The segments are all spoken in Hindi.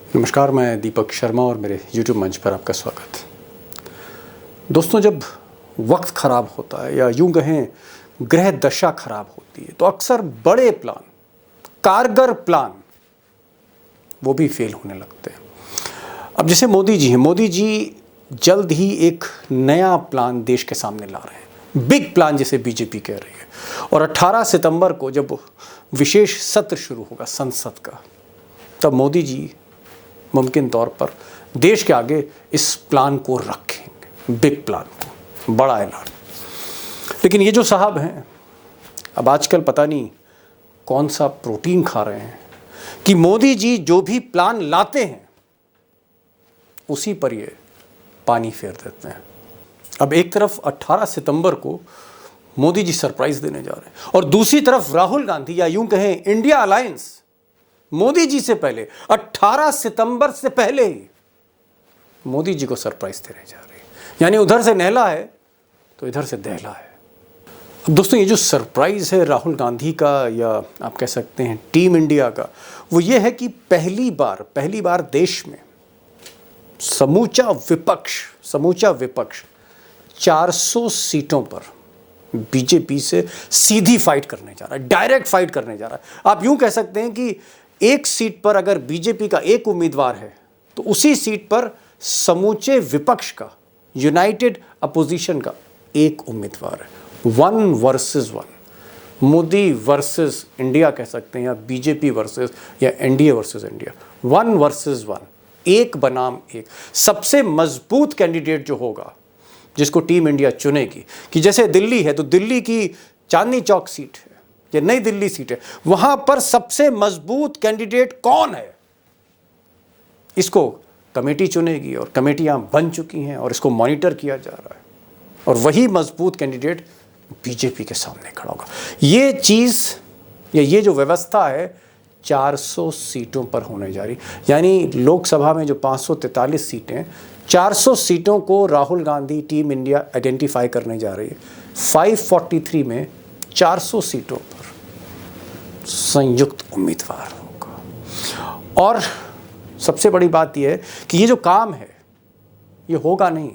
नमस्कार, मैं दीपक शर्मा और मेरे YouTube मंच पर आपका स्वागत। दोस्तों, जब वक्त ख़राब होता है या यूं कहें ग्रह दशा खराब होती है तो अक्सर बड़े प्लान, कारगर प्लान वो भी फेल होने लगते हैं। अब जैसे मोदी जी हैं, मोदी जी जल्द ही एक नया प्लान देश के सामने ला रहे हैं, बिग प्लान जिसे बीजेपी कह रही है। और 18 सितंबर को जब विशेष सत्र शुरू होगा संसद का, तब मोदी जी मुमकिन तौर पर देश के आगे इस प्लान को रखेंगे, बिग प्लान को, बड़ा ऐलान। लेकिन ये जो साहब हैं, अब आजकल पता नहीं कौन सा प्रोटीन खा रहे हैं कि मोदी जी जो भी प्लान लाते हैं उसी पर ये पानी फेर देते हैं। अब एक तरफ 18 सितंबर को मोदी जी सरप्राइज देने जा रहे हैं और दूसरी तरफ राहुल गांधी या यूं कहें इंडिया अलायंस मोदी जी से पहले 18 सितंबर से पहले ही मोदी जी को सरप्राइज देने जा रही है। यानी उधर से नहला है तो इधर से दहला है। अब दोस्तों, ये जो सरप्राइज है राहुल गांधी का या आप कह सकते हैं टीम इंडिया का, वो ये है कि पहली बार देश में समूचा विपक्ष 400 सीटों पर बीजेपी से सीधी फाइट करने जा रहा है, डायरेक्ट फाइट करने जा रहा है। आप यूं कह सकते हैं कि एक सीट पर अगर बीजेपी का एक उम्मीदवार है तो उसी सीट पर समूचे विपक्ष का, यूनाइटेड अपोजिशन का एक उम्मीदवार है। 1 वर्सेस 1, मोदी वर्सेस इंडिया कह सकते हैं, या बीजेपी वर्सेस या एनडीए वर्सेस इंडिया। 1 वर्सेस 1, एक बनाम एक। सबसे मजबूत कैंडिडेट जो होगा, जिसको टीम इंडिया चुनेगी, कि जैसे दिल्ली है तो दिल्ली की चांदनी चौक सीट है या नई दिल्ली सीट है, वहां पर सबसे मजबूत कैंडिडेट कौन है, इसको कमेटी चुनेगी और कमेटियां बन चुकी हैं और इसको मॉनिटर किया जा रहा है। और वही मजबूत कैंडिडेट बीजेपी के सामने खड़ा होगा। ये चीज या ये जो व्यवस्था है 400 सीटों पर होने जा रही। यानी लोकसभा में जो 543 सीटें, 400 सीटों को Rahul Gandhi team India identify करने जा रही है। 543 में 400 सीटों पर संयुक्त उम्मीदवार होगा। और सबसे बड़ी बात यह है कि ये जो काम है ये होगा नहीं,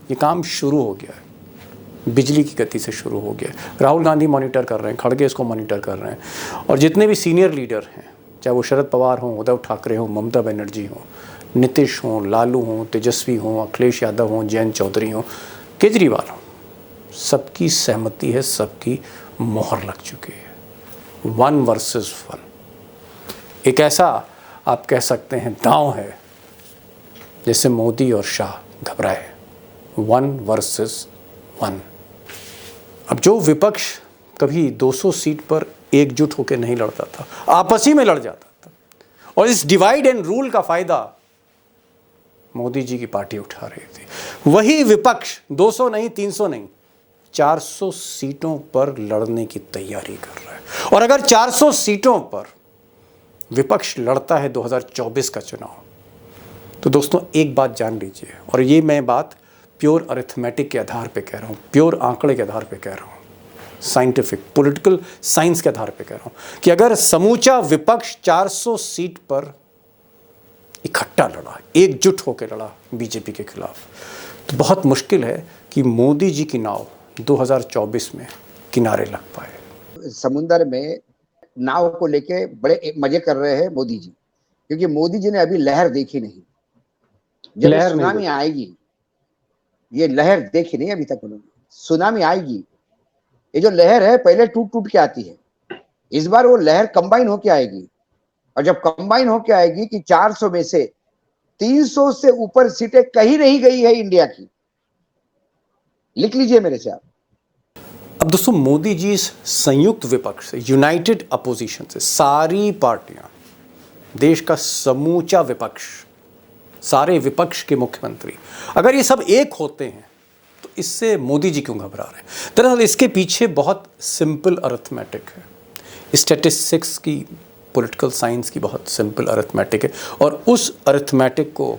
ये काम शुरू हो गया है, बिजली की गति से शुरू हो गया है। राहुल गांधी मॉनिटर कर रहे हैं, खड़गे इसको मॉनिटर कर रहे हैं, और जितने भी सीनियर लीडर हैं, चाहे वो शरद पवार हों, उद्धव ठाकरे हों, ममता बनर्जी हों, नीतीश हों, लालू हों, तेजस्वी हों, अखिलेश यादव हों, जयंत चौधरी हों, केजरीवाल हों, सबकी सहमति है, सबकी मोहर लग चुकी है। 1 वर्सेस 1 एक ऐसा आप कह सकते हैं दांव है जैसे मोदी और शाह घबराए। 1 वर्सेस 1। अब जो विपक्ष कभी 200 सीट पर एकजुट होकर नहीं लड़ता था, आपस ही में लड़ जाता था, और इस डिवाइड एंड रूल का फायदा मोदी जी की पार्टी उठा रही थी। वही विपक्ष 200 नहीं, 300 नहीं, 400 सीटों पर लड़ने की तैयारी कर रहा है। और अगर 400 सीटों पर विपक्ष लड़ता है 2024 का चुनाव, तो दोस्तों एक बात जान लीजिए, और ये मैं बात प्योर अरिथमेटिक के आधार पे कह रहा हूँ, प्योर आंकड़े के आधार पे कह रहा हूँ, साइंटिफिक पॉलिटिकल साइंस के आधार पे कह रहा हूँ, कि अगर समूचा विपक्ष 400 सीट पर इकट्ठा लड़ा, एकजुट होकर लड़ा बीजेपी के खिलाफ, तो बहुत मुश्किल है कि मोदी जी की नाव 2024 में किनारे लग पाए। समुंदर में नाव को लेके बड़े मजे कर रहे हैं मोदी जी, क्योंकि मोदी जी ने अभी लहर देखी नहीं। जब सुनामी आएगी, ये लहर देखी नहीं अभी तक उन्होंने। सुनामी आएगी, ये जो लहर है पहले टूट टूट के आती है, इस बार वो लहर कंबाइन होके आएगी। और जब कंबाइन होके आएगी कि 400 में से 300 से ऊपर सीटें कहीं नहीं गई है इंडिया की, लिख लीजिए मेरे से आप। अब दोस्तों, मोदी जी इस संयुक्त विपक्ष से, यूनाइटेड अपोजिशन से, सारी पार्टियां, देश का समूचा विपक्ष, सारे विपक्ष के मुख्यमंत्री, अगर ये सब एक होते हैं तो इससे मोदी जी क्यों घबरा रहे हैं? दरअसल इसके पीछे बहुत सिंपल अरिथमेटिक है, स्टैटिस्टिक्स की, पॉलिटिकल साइंस की बहुत सिंपल अरिथमेटिक है। और उस अरिथमेटिक को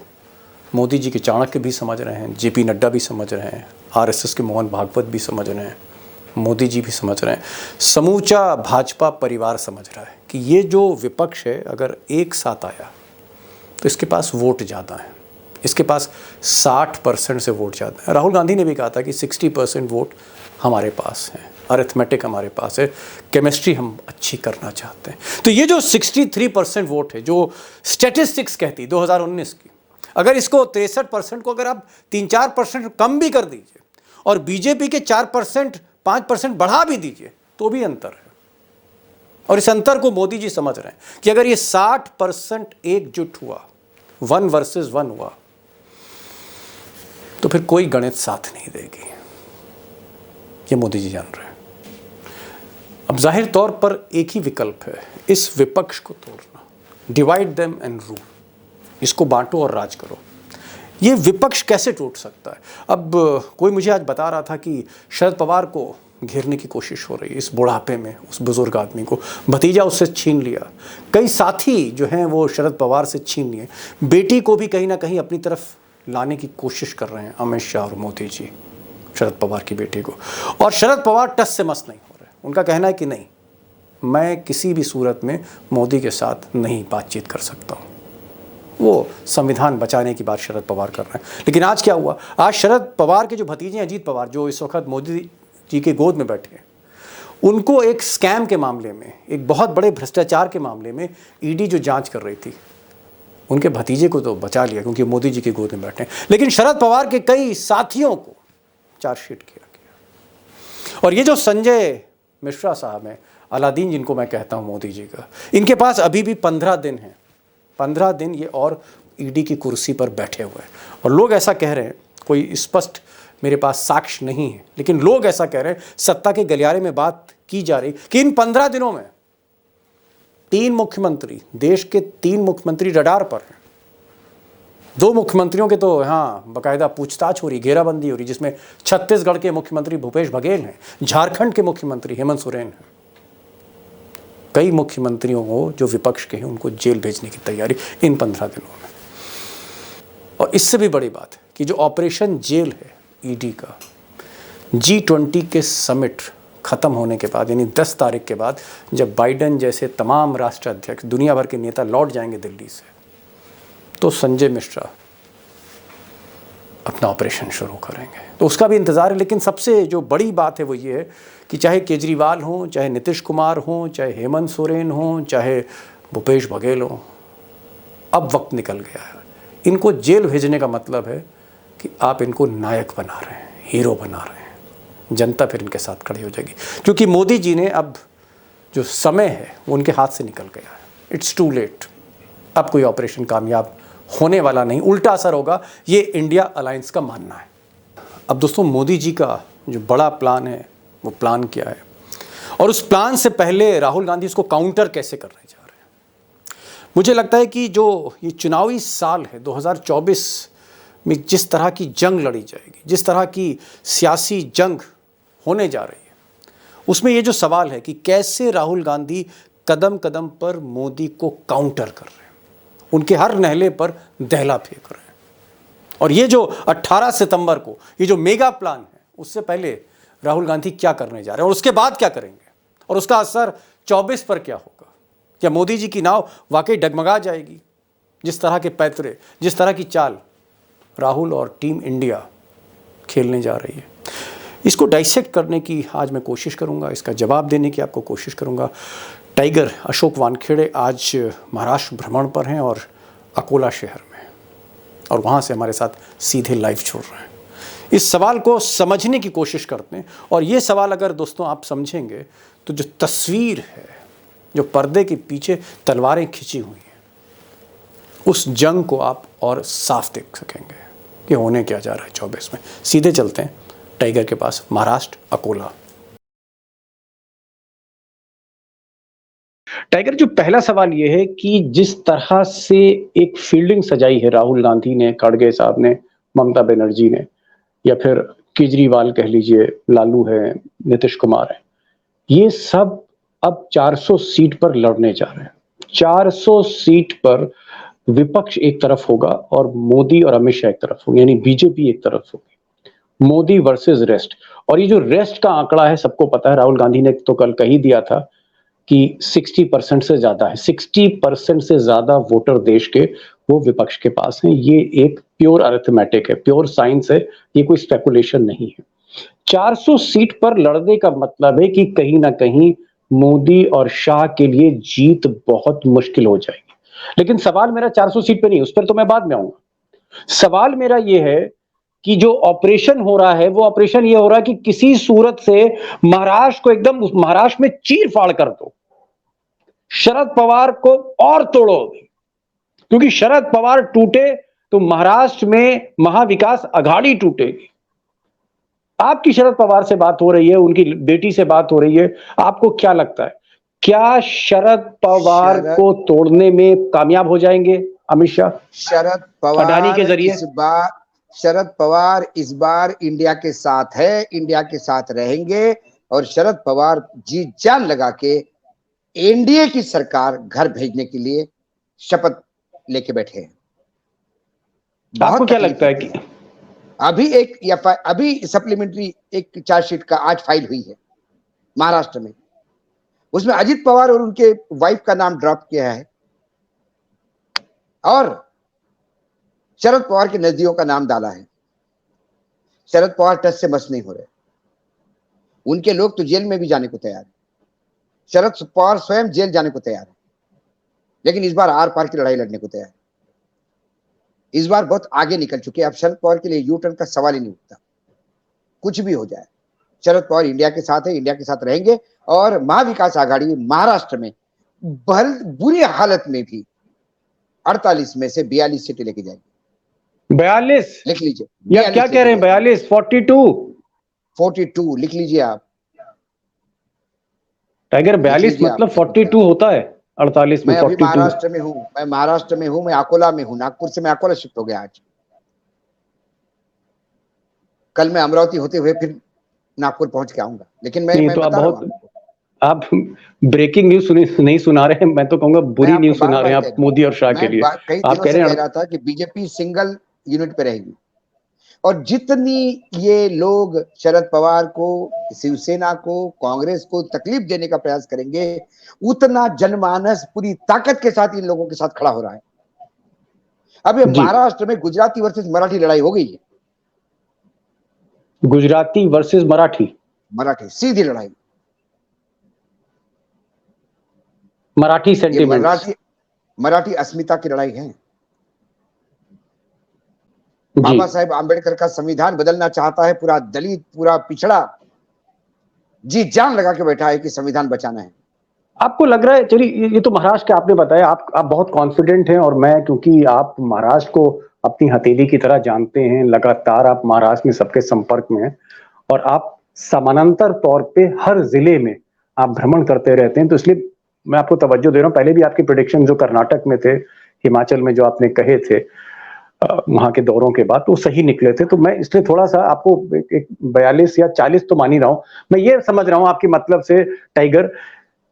मोदी जी के चाणक्य भी समझ रहे हैं, जेपी नड्डा भी समझ रहे हैं, आरएसएस के मोहन भागवत भी समझ रहे हैं, मोदी जी भी समझ रहे हैं, समूचा भाजपा परिवार समझ रहा है कि ये जो विपक्ष है अगर एक साथ आया तो इसके पास वोट ज़्यादा है, इसके पास 60% से वोट ज़्यादा है। राहुल गांधी ने भी कहा था कि 60% वोट हमारे पास है, अरिथमेटिक हमारे पास है, केमिस्ट्री हम अच्छी करना चाहते हैं। तो ये जो 63% वोट है जो स्टैटिस्टिक्स कहती 2019 की, अगर इसको 63% को अगर आप 3-4% कम भी कर दीजिए और बीजेपी के 4% 5% बढ़ा भी दीजिए तो भी अंतर है। और इस अंतर को मोदी जी समझ रहे हैं कि अगर ये 60% एकजुट हुआ, 1 वर्सेस 1 हुआ, तो फिर कोई गणित साथ नहीं देगी। ये मोदी जी जान रहे हैं। अब जाहिर तौर पर एक ही विकल्प है, इस विपक्ष को तोड़ना, डिवाइड देम एंड रूल, इसको बांटो और राज करो। ये विपक्ष कैसे टूट सकता है? अब कोई मुझे आज बता रहा था कि शरद पवार को घेरने की कोशिश हो रही है, इस बुढ़ापे में उस बुजुर्ग आदमी को, भतीजा उससे छीन लिया, कई साथी जो हैं वो शरद पवार से छीन लिए, बेटी को भी कहीं ना कहीं अपनी तरफ लाने की कोशिश कर रहे हैं अमित शाह और मोदी जी, शरद पवार की बेटी को। और शरद पवार टस से मस नहीं हो रहे। उनका कहना है कि नहीं, मैं किसी भी सूरत में मोदी के साथ नहीं बातचीत कर सकता हूँ। वो संविधान बचाने की बात शरद पवार कर रहे हैं। लेकिन आज क्या हुआ? आज शरद पवार के जो भतीजे अजीत पवार, जो इस वक्त मोदी जी के गोद में बैठे हैं, उनको एक स्कैम के मामले में, एक बहुत बड़े भ्रष्टाचार के मामले में ईडी जो जांच कर रही थी, उनके भतीजे को तो बचा लिया क्योंकि मोदी जी की गोद में बैठे हैं, लेकिन शरद पवार के कई साथियों को चार्जशीट किया गया। और ये जो संजय मिश्रा साहब हैं, अलादीन जिनको मैं कहता हूँ मोदी जी का, इनके पास अभी भी 15 दिन हैं, 15 दिन ये और ईडी की कुर्सी पर बैठे हुए हैं। और लोग ऐसा कह रहे हैं, कोई स्पष्ट मेरे पास साक्ष्य नहीं है, लेकिन लोग ऐसा कह रहे हैं, सत्ता के गलियारे में बात की जा रही कि इन 15 दिनों में 3 मुख्यमंत्री, देश के 3 मुख्यमंत्री रडार पर हैं। 2 मुख्यमंत्रियों के तो यहाँ बाकायदा पूछताछ हो रही, घेराबंदी हो रही, जिसमें छत्तीसगढ़ के मुख्यमंत्री भूपेश बघेल हैं, झारखंड के मुख्यमंत्री हेमंत सोरेन हैं। कई मुख्यमंत्रियों को जो विपक्ष के हैं उनको जेल भेजने की तैयारी इन 15 दिनों में। और इससे भी बड़ी बात है कि जो ऑपरेशन जेल है ईडी का, G20 के समिट खत्म होने के बाद, यानी 10 तारीख के बाद, जब बाइडेन जैसे तमाम राष्ट्राध्यक्ष, दुनिया भर के नेता लौट जाएंगे दिल्ली से, तो संजय मिश्रा अपना ऑपरेशन शुरू करेंगे। तो उसका भी इंतज़ार है। लेकिन सबसे जो बड़ी बात है वो ये है कि चाहे केजरीवाल हों, चाहे नीतीश कुमार हों, चाहे हेमंत सोरेन हों, चाहे भूपेश बघेल हों, अब वक्त निकल गया है। इनको जेल भेजने का मतलब है कि आप इनको नायक बना रहे हैं, हीरो बना रहे हैं। जनता फिर इनके साथ खड़ी हो जाएगी, क्योंकि मोदी जी ने अब जो समय है वो उनके हाथ से निकल गया है। It's too late. अब कोई ऑपरेशन कामयाब होने वाला नहीं, उल्टा असर होगा, ये इंडिया अलायंस का मानना है। अब दोस्तों, मोदी जी का जो बड़ा प्लान है वो प्लान क्या है, और उस प्लान से पहले राहुल गांधी इसको काउंटर कैसे करने जा रहे हैं। मुझे लगता है कि जो ये चुनावी साल है 2024 में जिस तरह की जंग लड़ी जाएगी, जिस तरह की सियासी जंग होने जा रही है, उसमें ये जो सवाल है कि कैसे राहुल गांधी कदम कदम पर मोदी को काउंटर कर रहे हैं, उनके हर नहले पर दहला फेंक रहे हैं। और ये जो 18 सितंबर को ये जो मेगा प्लान है, उससे पहले राहुल गांधी क्या करने जा रहे हैं और उसके बाद क्या करेंगे, और उसका असर 24 पर क्या होगा। क्या मोदी जी की नाव वाकई डगमगा जाएगी? जिस तरह के पैतरे, जिस तरह की चाल राहुल और टीम इंडिया खेलने जा रही है, इसको डाइसेक्ट करने की आज मैं कोशिश करूंगा, इसका जवाब देने की आपको कोशिश करूंगा। टाइगर अशोक वानखेड़े आज महाराष्ट्र भ्रमण पर हैं और अकोला शहर में, और वहाँ से हमारे साथ सीधे लाइव छोड़ रहे हैं। इस सवाल को समझने की कोशिश करते हैं, और ये सवाल अगर दोस्तों आप समझेंगे तो जो तस्वीर है, जो पर्दे के पीछे तलवारें खिंची हुई हैं, उस जंग को आप और साफ देख सकेंगे कि होने क्या जा रहा है 24 में। सीधे चलते हैं टाइगर के पास, महाराष्ट्र अकोला। टाइगर, जो पहला सवाल ये है कि जिस तरह से एक फील्डिंग सजाई है राहुल गांधी ने, खड़गे साहब ने, ममता बनर्जी ने, या फिर केजरीवाल कह लीजिए, लालू है, नीतीश कुमार है, ये सब अब 400 सीट पर लड़ने जा रहे हैं। 400 सीट पर विपक्ष एक तरफ होगा और मोदी और अमित शाह एक तरफ होंगे, यानी बीजेपी एक तरफ होगी। Modi versus rest. और ये जो रेस्ट का आंकड़ा है सबको पता है, राहुल गांधी ने तो कल कह ही दिया था कि 60% से ज्यादा है। 60% से ज्यादा वोटर देश के वो विपक्ष के पास हैं। ये एक प्योर अरिथमेटिक है, प्योर साइंस है, ये कोई स्पेकुलेशन नहीं है। 400 सीट पर लड़ने का मतलब है कि कहीं ना कहीं मोदी और शाह के लिए जीत बहुत मुश्किल हो जाएगी। लेकिन सवाल मेरा 400 सीट पे नहीं, उस पर तो मैं बाद में आऊंगा। सवाल मेरा ये है कि जो ऑपरेशन हो रहा है वो ऑपरेशन ये हो रहा है कि किसी सूरत से महाराष्ट्र को एकदम महाराष्ट्र में चीर फाड़ कर दो, शरद पवार को और तोड़ो, क्योंकि शरद पवार टूटे तो महाराष्ट्र में महाविकास अघाड़ी टूटेगी। आपकी शरद पवार से बात हो रही है, उनकी बेटी से बात हो रही है, आपको क्या लगता है, क्या शरद पवार को तोड़ने में कामयाब हो जाएंगे अमित शाह, शरद अडानी के पवार जरिए? शरद पवार इस बार इंडिया के साथ है, इंडिया के साथ रहेंगे, और शरद पवार जी जान लगा के एनडीए की सरकार घर भेजने के लिए शपथ लेके बैठे हैं। आपको क्या लगता है कि अभी सप्लीमेंट्री एक चार्जशीट का आज फाइल हुई है महाराष्ट्र में, उसमें अजित पवार और उनके वाइफ का नाम ड्रॉप किया है और शरद पवार के नजदीकों का नाम डाला है। शरद पवार टच से मस नहीं हो रहे, उनके लोग तो जेल में भी जाने को तैयार है, शरद पवार स्वयं जेल जाने को तैयार है, लेकिन इस बार आर पार की लड़ाई लड़ने को तैयार है। इस बार बहुत आगे निकल चुके हैं, अब शरद पवार के लिए यू टर्न का सवाल ही नहीं उठता। कुछ भी हो जाए, शरद पवार इंडिया के साथ है, इंडिया के साथ रहेंगे, और महाविकास आघाड़ी महाराष्ट्र में बुरी हालत में भी 48 में से 42 सीटें लेके जाएगी। 42 लिख लीजिए, या क्या कह रहे हैं? 42 42 लिख लीजिए आप। टाइगर 42 मतलब 42 होता है, 48 में 42। मैं अभी महाराष्ट्र में हूँ, मैं अकोला में हूँ, नागपुर से मैं अकोला शिफ्ट हो गया आज। कल मैं अमरावती होते हुए फिर नागपुर पहुंच के आऊंगा, लेकिन मैं तो बता रहा हूं, आप ब्रेकिंग न्यूज नहीं सुना रहे हैं, मैं तो कहूंगा बुरी न्यूज सुना रहे हैं आप मोदी और शाह के लिए। कई दिनों से कह रहा था कि बीजेपी सिंगल यूनिट पे रहेगी, और जितनी ये लोग शरद पवार को, शिवसेना को, कांग्रेस को तकलीफ देने का प्रयास करेंगे, उतना जनमानस पूरी ताकत के साथ इन लोगों के साथ खड़ा हो रहा है। अब ये महाराष्ट्र में गुजराती वर्सेस मराठी लड़ाई हो गई है, गुजराती वर्सेस मराठी सीधी लड़ाई। मराठी सेंटिमेंट्स, मराठी अस्मिता की लड़ाई है। बाबा साहेब आंबेडकर का संविधान बदलना चाहता है पूरा दलित, पूरा पिछड़ा जी जान लगा के बैठा है कि संविधान बचाना है। आपको लग रहा है, चलिए ये तो महाराष्ट्र का आपने बताया, आप बहुत कॉन्फिडेंट हैं, और मैं क्योंकि आप महाराष्ट्र को अपनी हथेली की तरह जानते हैं, लगातार आप महाराष्ट्र में सबके संपर्क में हैं, और आप समानांतर तौर पे हर जिले में आप भ्रमण करते रहते हैं, तो इसलिए मैं आपको तवज्जो दे रहा हूं। पहले भी आपके प्रेडिक्शन जो कर्नाटक में थे, हिमाचल में जो आपने कहे थे वहां के दौरों के बाद, तो सही निकले थे। तो मैं इसलिए थोड़ा सा आपको 42 या 40 तो मान ही रहा हूं। मैं ये समझ रहा हूं आपकी मतलब से टाइगर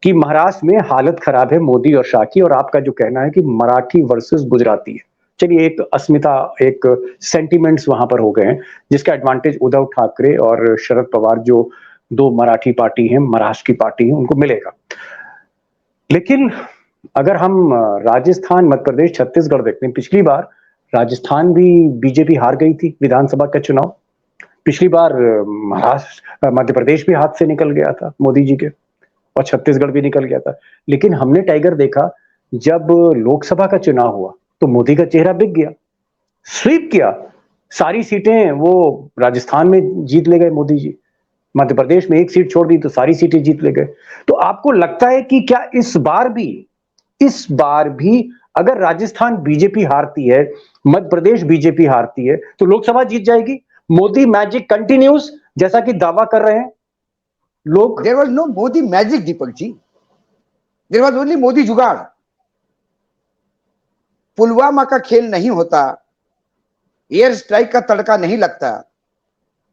कि महाराष्ट्र में हालत खराब है मोदी और शाह की, और आपका जो कहना है कि मराठी वर्सेस गुजराती है। चलिए, एक अस्मिता, एक सेंटिमेंट्स वहां पर हो गए हैं, जिसका एडवांटेज उद्धव ठाकरे और शरद पवार जो दो मराठी पार्टी हैं, महाराष्ट्र की पार्टी है, उनको मिलेगा। लेकिन अगर हम राजस्थान, मध्य प्रदेश, छत्तीसगढ़ देखते हैं, पिछली बार राजस्थान भी बीजेपी हार गई थी विधानसभा का चुनाव। पिछली बार महाराष्ट्र, मध्य प्रदेश भी हाथ से निकल गया था मोदी जी के, और छत्तीसगढ़ भी निकल गया था। लेकिन हमने टाइगर देखा, जब लोकसभा का चुनाव हुआ तो मोदी का चेहरा बिक गया, स्वीप किया, सारी सीटें वो राजस्थान में जीत ले गए मोदी जी, मध्य प्रदेश में एक सीट छोड़ दी तो सारी सीटें जीत ले गए। तो आपको लगता है कि क्या इस बार भी अगर राजस्थान बीजेपी हारती है, मध्य प्रदेश बीजेपी हारती है, तो लोकसभा जीत जाएगी? मोदी मैजिक कंटिन्यूज, जैसा कि दावा कर रहे हैं लोग। There was no Modi magic Deepak ji, there was only Modi jugaad. Pulwama का खेल नहीं होता, एयर स्ट्राइक का तड़का नहीं लगता,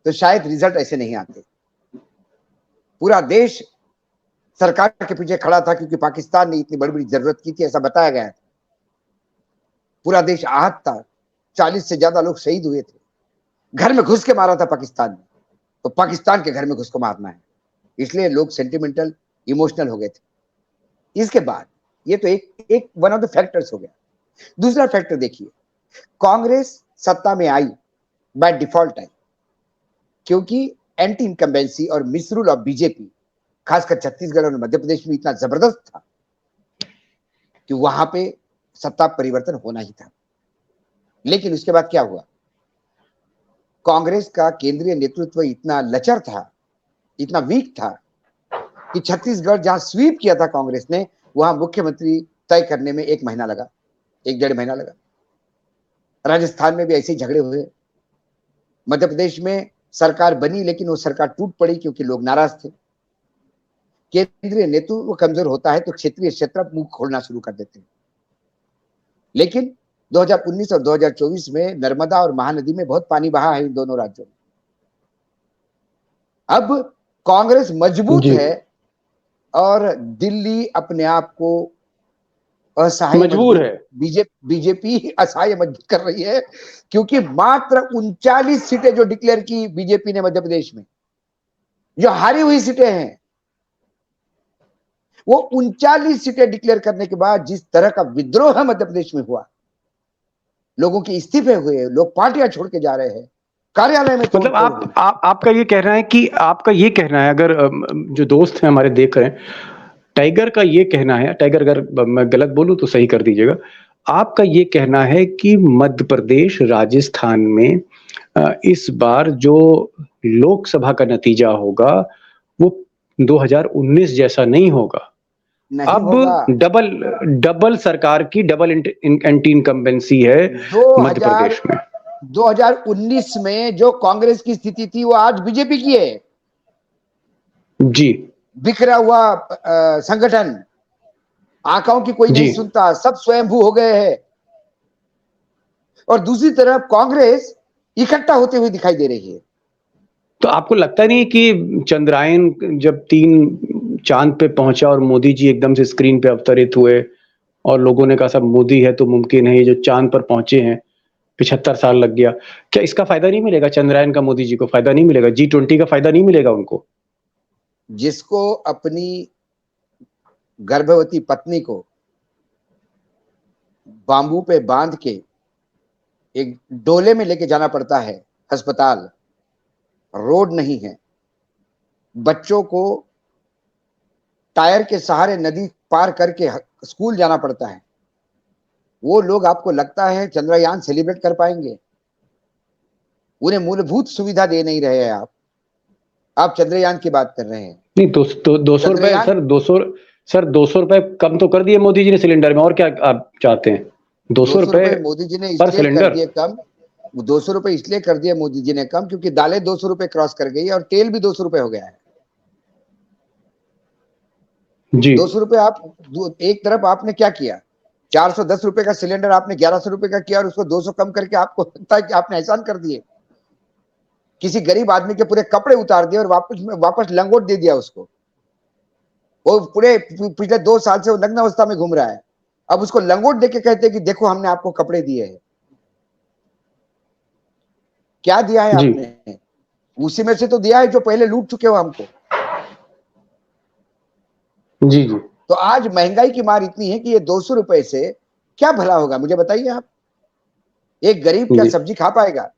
तो शायद रिजल्ट ऐसे नहीं आते। पूरा देश सरकार के पीछे खड़ा था क्योंकि पाकिस्तान ने इतनी बड़ी बड़ी जरूरत की थी, ऐसा बताया गया था। पूरा देश आहत था, 40 से ज्यादा लोग शहीद हुए थे, घर में घुस के मारा था पाकिस्तान ने, तो पाकिस्तान के घर में घुस को मारना है, इसलिए लोग सेंटिमेंटल, इमोशनल हो गए थे। इसके बाद ये तो एक वन ऑफ द फैक्टर्स हो गया। दूसरा फैक्टर देखिए, कांग्रेस सत्ता में आई, बाय डिफॉल्ट आई, क्योंकि एंटी इनकम्बेंसी और मिसरूल ऑफ बीजेपी खासकर छत्तीसगढ़ और मध्य प्रदेश में इतना जबरदस्त था कि वहां पे सत्ता परिवर्तन होना ही था। लेकिन उसके बाद क्या हुआ, कांग्रेस का केंद्रीय नेतृत्व इतना लचर था, इतना वीक था कि छत्तीसगढ़ जहां स्वीप किया था कांग्रेस ने, वहां मुख्यमंत्री तय करने में 1 महीना लगा, 1-1.5 महीना लगा। राजस्थान में भी ऐसे ही झगड़े हुए। मध्य प्रदेश में सरकार बनी, लेकिन वो सरकार टूट पड़ी क्योंकि लोग नाराज थे। केंद्रीय नेतृत्व कमजोर होता है तो क्षेत्रीय क्षेत्र मुंह खोलना शुरू कर देते हैं। लेकिन 2019 और 2024 में नर्मदा और महानदी में बहुत पानी बहा है इन दोनों राज्यों में। अब कांग्रेस मजबूत है और दिल्ली अपने आप को असहाय मजबूर है। बीजेपी असहाय मजबूत कर रही है, क्योंकि मात्र 39 सीटें जो डिक्लेयर की बीजेपी ने मध्य प्रदेश में, जो हारी हुई सीटें हैं, वो 39 सीटें डिक्लेयर करने के बाद जिस तरह का विद्रोह मध्य प्रदेश में हुआ, लोगों के इस्तीफे हुए, लोग पार्टियां छोड़ के जा रहे हैं, कार्यालय में मतलब आपका ये कहना है कि आपका ये कहना है, अगर जो दोस्त हैं हमारे देख रहे हैं, टाइगर का ये कहना है, टाइगर अगर मैं गलत बोलूं तो सही कर दीजिएगा, आपका ये कहना है कि मध्य प्रदेश राजस्थान में इस बार जो लोकसभा का नतीजा होगा वो 2019 जैसा नहीं होगा, नहीं अब होगा। डबल सरकार की डबल एंटी इनकम्बेंसी है मध्य प्रदेश में। 2019 में जो कांग्रेस की स्थिति थी वो आज बीजेपी की है जी। बिखरा हुआ संगठन, आंकड़ों की कोई नहीं सुनता, सब स्वयंभू हो गए हैं। और दूसरी तरफ कांग्रेस इकट्ठा होते हुए दिखाई दे रही है। तो आपको लगता नहीं कि चंद्रयान जब 3 चांद पे पहुंचा और मोदी जी एकदम से स्क्रीन पे अवतरित हुए और लोगों ने कहा सब मोदी है तो मुमकिन है, जो चांद पर पहुंचे हैं 75 साल लग गया, क्या इसका फायदा नहीं मिलेगा चंद्रयान का? मोदी जी को फायदा नहीं मिलेगा? G20 का फायदा नहीं मिलेगा उनको? जिसको अपनी गर्भवती पत्नी को बांबू पे बांध के एक डोले में लेके जाना पड़ता है अस्पताल, रोड नहीं है, बच्चों को टायर के सहारे नदी पार करके स्कूल जाना पड़ता है, वो लोग आपको लगता है चंद्रयान सेलिब्रेट कर पाएंगे? उन्हें मूलभूत सुविधा दे नहीं रहे हैं आप चंद्रयान की बात कर रहे हैं। नहीं, 200 रुपए सर 200 रुपए कम तो कर दिए मोदी जी ने सिलेंडर में, और क्या आप चाहते हैं? 200 रुपए मोदी जी ने पर इसलिए सिलेंडर कर दिए कम, 200 रुपए इसलिए कर दिए मोदी जी ने कम क्योंकि दालें 200 रुपए क्रॉस कर गई और तेल भी 200 रुपए हो गया है जी। 200 रुपए आप एक तरफ आपने क्या किया, 410 रुपए का सिलेंडर आपने 1100 रुपए का किया और उसको 200 कम करके आपको लगता है कि आपने एहसान कर दिए। किसी गरीब आदमी के पूरे कपड़े उतार दिए और वापस लंगोट दे दिया उसको। वो पूरे पिछले 2 साल से वो नग्न अवस्था में घूम रहा है, अब उसको लंगोट देके कहते हैं कि देखो हमने आपको कपड़े दिए हैं। क्या दिया है आपने? उसी में से तो दिया है जो पहले लूट चुके हो हमको। जी जी। तो आज महंगाई की मार इतनी है कि ये 200 रुपए से क्या भला होगा, मुझे बताइए आप। एक गरीब क्या सब्जी खा पाएगा?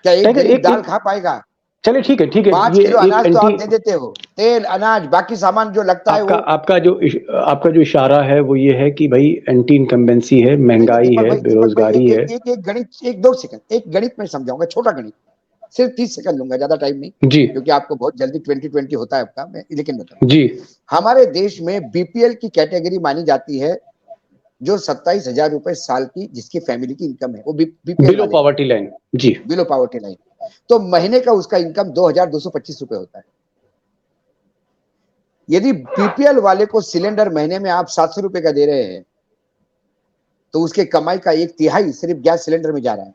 क्या एक गरीब दाल खा पाएगा? चलिए ठीक है 5 किलो अनाज तो आप दे देते हो, तेल अनाज बाकी सामान जो लगता है वो आपका जो इशारा है वो ये है कि भाई एंटी इनकम्बेंसी है, महंगाई है, बेरोजगारी है। एक गणित में समझाऊंगा, छोटा गणित, सिर्फ 30 सेकंड लूंगा, ज्यादा टाइम नहीं जी, क्योंकि आपको बहुत जल्दी 2020 होता है आपका, मैं लेकिन बताऊं जी। हमारे देश में बीपीएल की कैटेगरी मानी जाती है जो 27,000 रुपए साल की जिसकी फैमिली की इनकम है, वो बीपीएल बिलो पॉवर्टी लाइन। जी, बिलो पॉवर्टी लाइन। तो महीने का उसका इनकम 2,225 रुपए होता है। यदि बीपीएल वाले को सिलेंडर महीने में आप 700 रुपए का दे रहे हैं तो उसके कमाई का 1/3 सिर्फ गैस सिलेंडर में जा रहा है।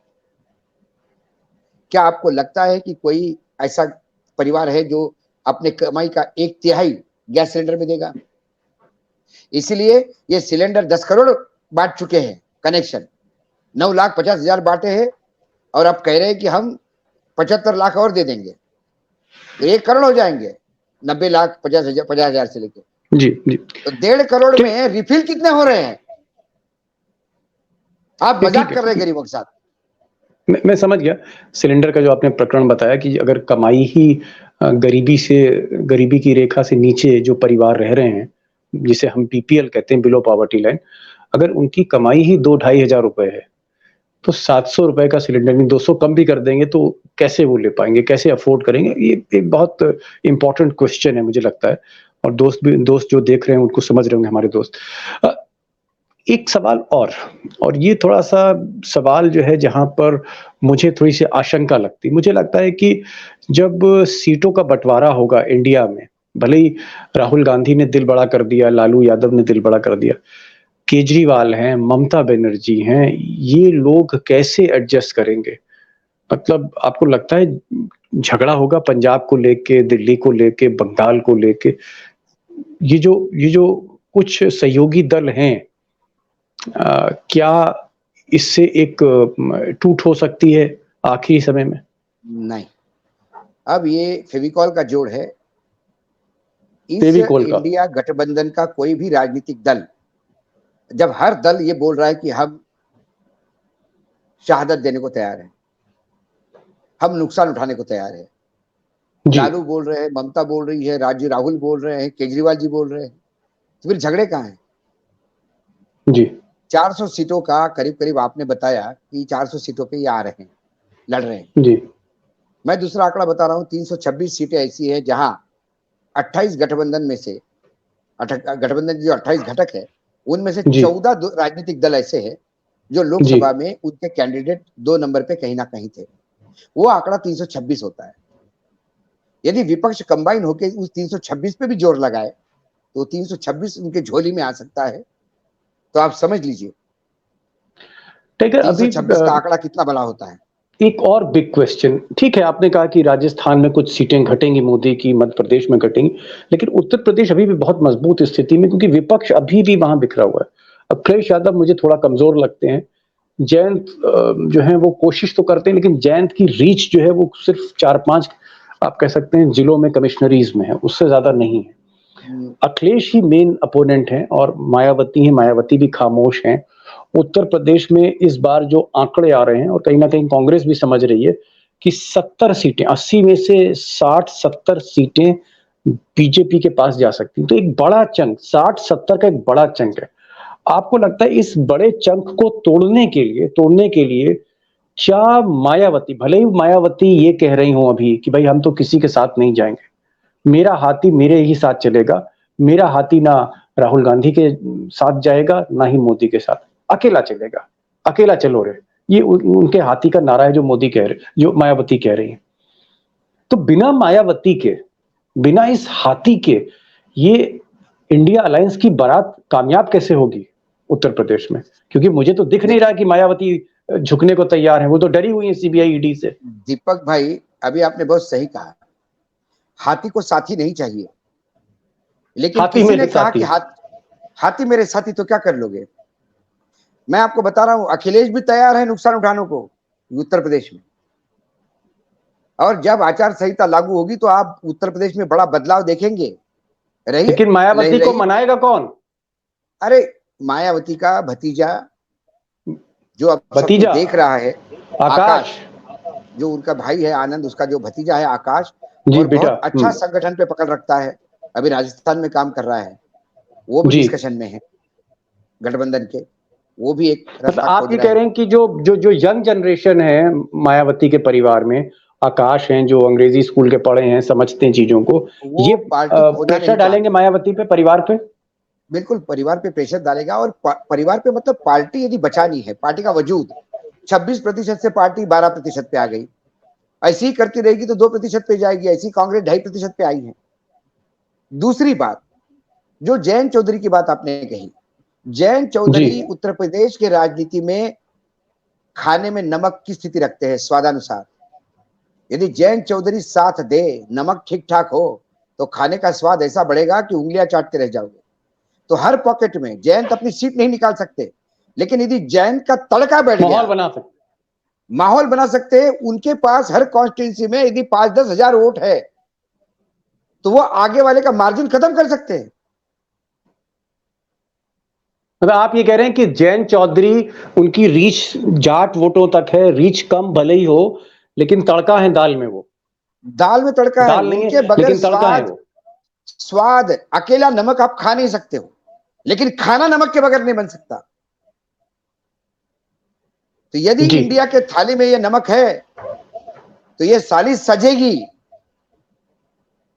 क्या आपको लगता है कि कोई ऐसा परिवार है जो अपने कमाई का 1/3 गैस सिलेंडर में देगा? इसीलिए ये सिलेंडर 10 करोड़ बांट चुके हैं कनेक्शन, 9,50,000 बांटे हैं और अब कह रहे हैं कि हम 75 लाख और दे देंगे तो 1 करोड़ हो जाएंगे, 90 लाख 50,000 से लेके जी जी। तो 1.5 करोड़ में रिफिल कितने हो रहे हैं? आप मजाक कर रहे हैं गरीबों के साथ। मैं समझ गया सिलेंडर का जो आपने प्रकरण बताया कि अगर कमाई ही गरीबी की रेखा से नीचे जो परिवार रह रहे हैं, जिसे हम बीपीएल कहते हैं, बिलो पॉवर्टी लाइन, अगर उनकी कमाई ही 2-2,500 रुपए है, तो 700 रुपए का सिलेंडर में 200 कम भी कर देंगे तो कैसे वो ले पाएंगे, कैसे अफोर्ड करेंगे? ये एक बहुत इंपॉर्टेंट क्वेश्चन है मुझे लगता है, और दोस्त जो देख रहे हैं उनको समझ रहे होंगे हमारे दोस्त। एक सवाल और ये थोड़ा सा सवाल जो है जहां पर मुझे थोड़ी सी आशंका लगती, मुझे लगता है कि जब सीटों का बंटवारा होगा इंडिया में, भले ही राहुल गांधी ने दिल बड़ा कर दिया, लालू यादव ने दिल बड़ा कर दिया, केजरीवाल हैं, ममता बनर्जी हैं, ये लोग कैसे एडजस्ट करेंगे? मतलब आपको लगता है झगड़ा होगा पंजाब को लेके, दिल्ली को लेके, बंगाल को लेके? ये जो कुछ सहयोगी दल हैं, क्या इससे एक टूट हो सकती है आखिरी समय में? नहीं, अब ये फेविकॉल का जोड़ है। इस फेविकोल का इंडिया गठबंधन का कोई भी राजनीतिक दल, जब हर दल ये बोल रहा है कि हम शहादत देने को तैयार हैं, हम नुकसान उठाने को तैयार है, लालू बोल रहे हैं, ममता बोल रही है, राहुल बोल रहे हैं, केजरीवाल जी बोल रहे हैं, तो फिर झगड़े कहाँ हैं? जी 400 सीटों का करीब करीब आपने बताया कि 400 सीटों पे ये आ रहे हैं, लड़ रहे हैं। जी मैं दूसरा आंकड़ा बता रहा हूँ, 326 सीटें ऐसी है जहां 28 गठबंधन में से, गठबंधन जो 28 घटक है उनमें से जी 14 राजनीतिक दल ऐसे हैं जो लोकसभा में उनके कैंडिडेट 2 नंबर पे कहीं ना कहीं थे। वो आंकड़ा 326 होता है। यदि विपक्ष कंबाइन होकर उस 326 पे भी जोर लगाए तो 326 उनके झोली में आ सकता है। तो आप समझ लीजिए 326 का आंकड़ा कितना बड़ा होता है। एक और बिग क्वेश्चन, ठीक है आपने कहा कि राजस्थान में कुछ सीटें घटेंगी मोदी की, मध्य प्रदेश में घटेंगी, लेकिन उत्तर प्रदेश अभी भी बहुत मजबूत स्थिति में, क्योंकि विपक्ष अभी भी वहां बिखरा हुआ है। अखिलेश यादव मुझे थोड़ा कमजोर लगते हैं, जयंत जो है वो कोशिश तो करते हैं, लेकिन जयंत की रीच जो है वो सिर्फ 4-5 आप कह सकते हैं जिलों में, कमिश्नरीज में है, उससे ज्यादा नहीं है। अखिलेश ही मेन अपोनेंट हैं और मायावती है, मायावती भी खामोश हैं। उत्तर प्रदेश में इस बार जो आंकड़े आ रहे हैं, और कहीं ना कहीं कांग्रेस भी समझ रही है कि 70 सीटें, 80 में से 60-70 सीटें बीजेपी के पास जा सकती, तो एक बड़ा चंक, 60-70 का एक बड़ा चंक है। आपको लगता है इस बड़े चंक को तोड़ने के लिए क्या मायावती, भले ही मायावती ये कह रही हूं अभी कि भाई हम तो किसी के साथ नहीं जाएंगे, मेरा हाथी मेरे ही साथ चलेगा, मेरा हाथी ना राहुल गांधी के साथ जाएगा ना ही मोदी के साथ, अकेला चलेगा, अकेला चलो रे, ये उनके हाथी का नारा है जो मायावती कह रही है। तो बिना मायावती के, बिना इस हाथी के, ये इंडिया अलायंस की बारात कामयाब कैसे होगी उत्तर प्रदेश में? क्योंकि मुझे तो दिख नहीं रहा कि मायावती झुकने को तैयार है, वो तो डरी हुई है सीबीआई ईडी से। दीपक भाई, अभी आपने बहुत सही कहा, हाथी को साथी नहीं चाहिए, लेकिन किसी ने कहा कि हाथी मेरे साथी, तो क्या कर लोगे? मैं आपको बता रहा हूं, अखिलेश भी तैयार है नुकसान उठाने को उत्तर प्रदेश में, और जब आचार संहिता लागू होगी तो आप उत्तर प्रदेश में बड़ा बदलाव देखेंगे। लेकिन मायावती को मनाएगा कौन? अरे मायावती का भतीजा, जो अब भतीजा देख रहा है, आकाश, जो उनका भाई है आनंद, उसका जो भतीजा है आकाश, और बहुत अच्छा संगठन पे पकड़ रखता है, अभी राजस्थान में काम कर रहा है, वो भी डिस्कशन में है गठबंधन के, वो भी एक रास्ता। आप ये कह रहे हैं कि जो यंग जनरेशन है मायावती के परिवार में, आकाश हैं जो अंग्रेजी स्कूल के पढ़े हैं, समझते हैं चीजों को, ये प्रेशर डालेंगे मायावती पे, परिवार पे? बिल्कुल परिवार पे प्रेशर डालेगा, और परिवार पे मतलब पार्टी यदि बचानी है, पार्टी का वजूद 26% से पार्टी 12% पे आ गई, ऐसी ही करती रहेगी तो 2% पे जाएगी, ऐसी कांग्रेस 2.5% पे आई है। दूसरी बात, जो जयंत चौधरी की बात आपने कही, जयंत चौधरी उत्तर प्रदेश के राजनीति में खाने में नमक की स्थिति रखते हैं, स्वादानुसार। यदि जयंत चौधरी साथ दे, नमक ठीक ठाक हो, तो खाने का स्वाद ऐसा बढ़ेगा कि उंगलियां चाटते रह जाओगे। तो हर पॉकेट में जयंत अपनी सीट नहीं निकाल सकते, लेकिन यदि जयंत का तड़का बैठ गया, माहौल बना सकते हैं। उनके पास हर कॉन्स्टिट्यूंसी में यदि 5-10 हजार वोट है तो वो आगे वाले का मार्जिन खत्म कर सकते हैं। मतलब आप ये कह रहे हैं कि जयंत चौधरी, उनकी रीच जाट वोटों तक है, रीच कम भले ही हो, लेकिन तड़का है दाल में, वो दाल में तड़का है, दाल नहीं उनके है बगैर लेकिन तड़का है स्वाद, वो। स्वाद अकेला नमक आप खा नहीं सकते हो, लेकिन खाना नमक के बगैर नहीं बन सकता। तो यदि जी, इंडिया के थाली में ये नमक है तो ये साली सजेगी।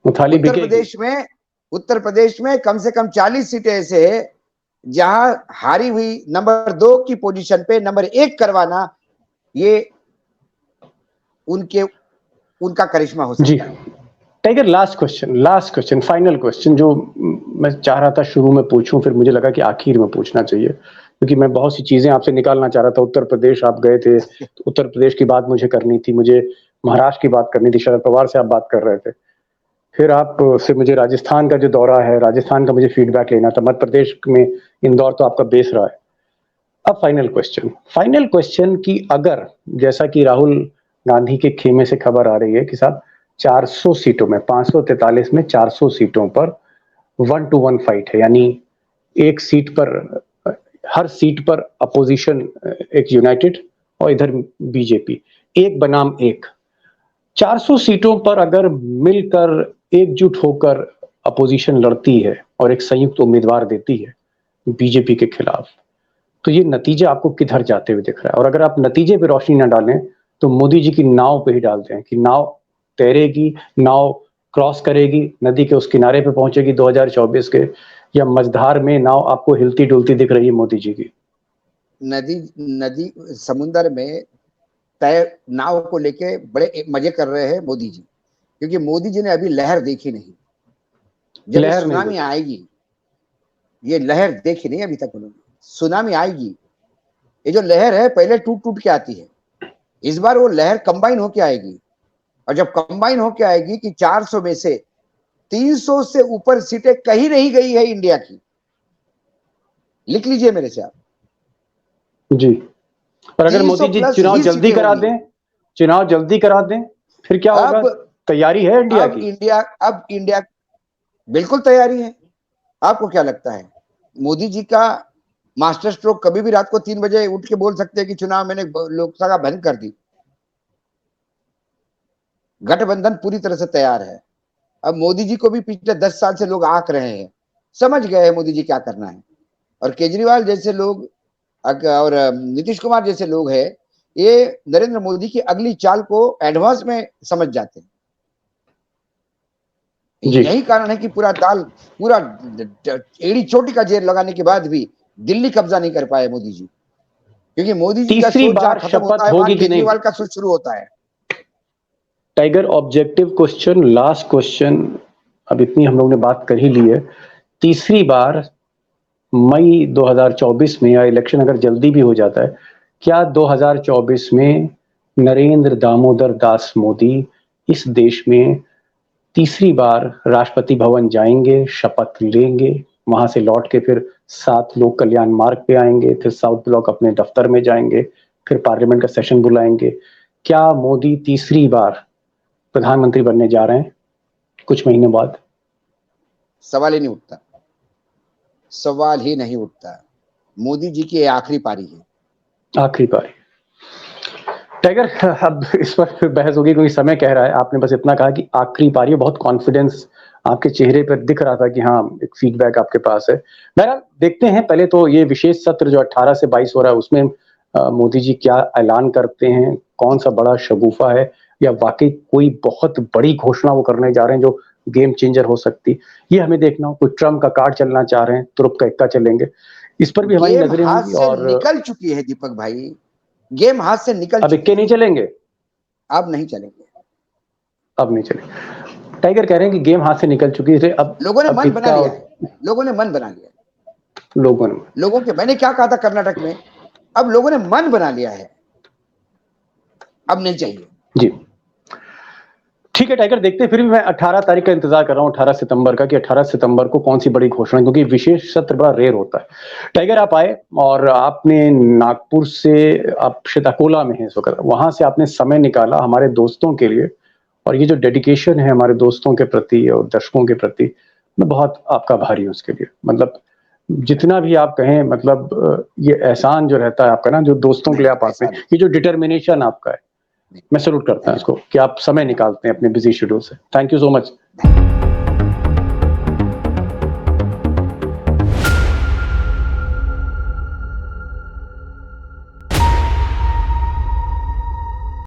वो थाली उत्तर बिकेगी। प्रदेश में, उत्तर प्रदेश में कम से कम 40 सीटें ऐसे है जहां हारी हुई नंबर 2 की पोजीशन पे नंबर 1 करवाना, ये उनके उनका करिश्मा हो जी, सकता है। Tiger, last question, final question, जो मैं चाह रहा था शुरू में पूछूं, फिर मुझे लगा कि आखिर में पूछना चाहिए, क्योंकि मैं बहुत सी चीजें आपसे निकालना चाह रहा था। उत्तर प्रदेश आप गए थे, तो उत्तर प्रदेश की बात मुझे करनी थी, मुझे महाराष्ट्र की बात करनी थी, शरद पवार से आप बात कर रहे थे, फिर आप से मुझे राजस्थान का जो दौरा है, राजस्थान का मुझे फीडबैक लेना था, मध्य प्रदेश में इंदौर तो आपका बेस रहा है। अब फाइनल क्वेश्चन कि अगर, जैसा कि राहुल गांधी के खेमे से खबर आ रही है कि साहब 400 सीटों में, 543 में 400 सीटों पर 1-to-1 फाइट है, यानी एक सीट पर, हर सीट पर अपोजिशन एक यूनाइटेड और इधर बीजेपी, एक बनाम एक, 400 सीटों पर अगर मिलकर एकजुट होकर अपोजिशन लड़ती है और एक संयुक्त उम्मीदवार देती है बीजेपी के खिलाफ, तो ये नतीजा आपको किधर जाते हुए दिख रहा है? और अगर आप नतीजे पे रोशनी न डालें तो मोदी जी की नाव पे ही डालते हैं कि नाव तैरेगी, नाव क्रॉस करेगी, नदी के उस किनारे पे पहुंचेगी 2024 के, या मझधार में नाव आपको हिलती डुलती दिख रही है मोदी जी की? नदी नदी समुन्दर में तय नाव को लेके बड़े मजे कर रहे हैं मोदी जी, क्योंकि मोदी जी ने अभी लहर देखी नहीं। जब ये लहर नहीं सुनामी देखी। आएगी, ये लहर देखी नहीं अभी तक उन्होंने, सुनामी आएगी। ये जो लहर है पहले टूट टूट के आती है, इस बार वो लहर कंबाइन होके आएगी, और जब कंबाइन होके आएगी कि 400 में से 300 से ऊपर सीटें कहीं नहीं गई है इंडिया की, लिख लीजिए मेरे से आप, जी, और अगर 300 मोदी जी प्लस चुनाव ही जल्दी सीटें करा होंगी। दें, चुनाव जल्दी करा दें, फिर क्या होगा? अब तैयारी है इंडिया अब की? इंडिया अब इंडिया बिल्कुल तैयारी है। आपको क्या लगता है मोदी जी का मास्टर स्ट्रोक कभी भी रात को 3 बजे उठ के बोल सकते हैं कि चुनाव मैंने लोकसभा भंग कर दी? गठबंधन पूरी तरह से तैयार है। अब मोदी जी को भी पिछले 10 साल से लोग आंक रहे हैं, समझ गए हैं मोदी जी क्या करना है। और केजरीवाल जैसे लोग और नीतीश कुमार जैसे लोग हैं, ये नरेंद्र मोदी की अगली चाल को एडवांस में समझ जाते हैं। जी, यही कारण है कि पूरा एड़ी चोटी का जेर लगाने के बाद भी दिल्ली कब्जा नहीं कर पाए मोदी जी, क्योंकि मोदी जी का तीसरी सोच जहां बार खत्म होता शपथ है वहां होगी कि नहीं? केजरीवाल का सोच शुरू होता है। Tiger, objective question, last question, अब इतनी हम लोग ने बात कर ही ली है, तीसरी बार मई 2024 में, या इलेक्शन अगर जल्दी भी हो जाता है, क्या 2024 में नरेंद्र दामोदर दास मोदी इस देश में तीसरी बार राष्ट्रपति भवन जाएंगे, शपथ लेंगे, वहां से लौट के फिर 7 लोक कल्याण मार्ग पे आएंगे, फिर साउथ ब्लॉक अपने दफ्तर में जाएंगे, फिर पार्लियामेंट का सेशन बुलाएंगे? क्या मोदी तीसरी बार प्रधानमंत्री बनने जा रहे हैं कुछ महीने बाद? सवाल ही नहीं उठता, सवाल ही नहीं उठता। मोदी जी की आखिरी पारी है। आखिरी बार। टाइगर, अब इस पर फिर बहस होगी क्योंकि समय कह रहा है। आपने बस इतना कहा कि आखिरी पारी है, बहुत कॉन्फिडेंस आपके चेहरे पर दिख रहा था कि हाँ, एक फीडबैक आपके पास है। बहरहाल देखते हैं, पहले तो ये विशेष सत्र जो 18 से 22 हो रहा है, उसमें मोदी जी क्या ऐलान करते हैं, कौन सा बड़ा शगुफा है, या वाकई कोई बहुत बड़ी घोषणा वो करने जा रहे हैं जो गेम चेंजर हो सकती, ये हमें देखना हो। कोई ट्रम्प का कार्ड चलना चाह रहे हैं, तुरुप का इक्का चलेंगे, इस पर भी हमारी गेम नजरें हाथ होंगी। से और निकल चुकी है दीपक भाई, गेम हाथ से निकल अब चुकी इक्के नहीं है, चलेंगे, अब नहीं चलेंगे। अब नहीं चलेंगे। टाइगर कह रहे हैं कि गेम हाथ से निकल चुकी है, लोगों ने अब मन बना इक्का लिया है, लोगों ने मन बना लिया है। लोगों ने। लोगों के, मैंने क्या कहा था कर्नाटक में, अब लोगों ने मन बना लिया है, अब नहीं चाहिए। जी, ठीक है टाइगर, देखते हैं। फिर भी मैं 18 तारीख का इंतजार कर रहा हूँ, 18 सितंबर का, कि 18 सितंबर को कौन सी बड़ी घोषणा, क्योंकि विशेष सत्र बड़ा रेयर होता है। टाइगर, आप आए और आपने नागपुर से, आप शायद अकोला में हैं इस वक्त, वहां से आपने समय निकाला हमारे दोस्तों के लिए, और ये जो डेडिकेशन है हमारे दोस्तों के प्रति और दर्शकों के प्रति, मैं बहुत आपका आभारी हूँ उसके लिए। मतलब जितना भी आप कहें, मतलब ये एहसान जो रहता है आपका ना, जो दोस्तों के लिए आप आते हैं, ये जो डिटर्मिनेशन आपका है, मैं सैल्यूट करता हूं इसको कि आप समय निकालते हैं अपने बिजी शेड्यूल से। Thank you so much.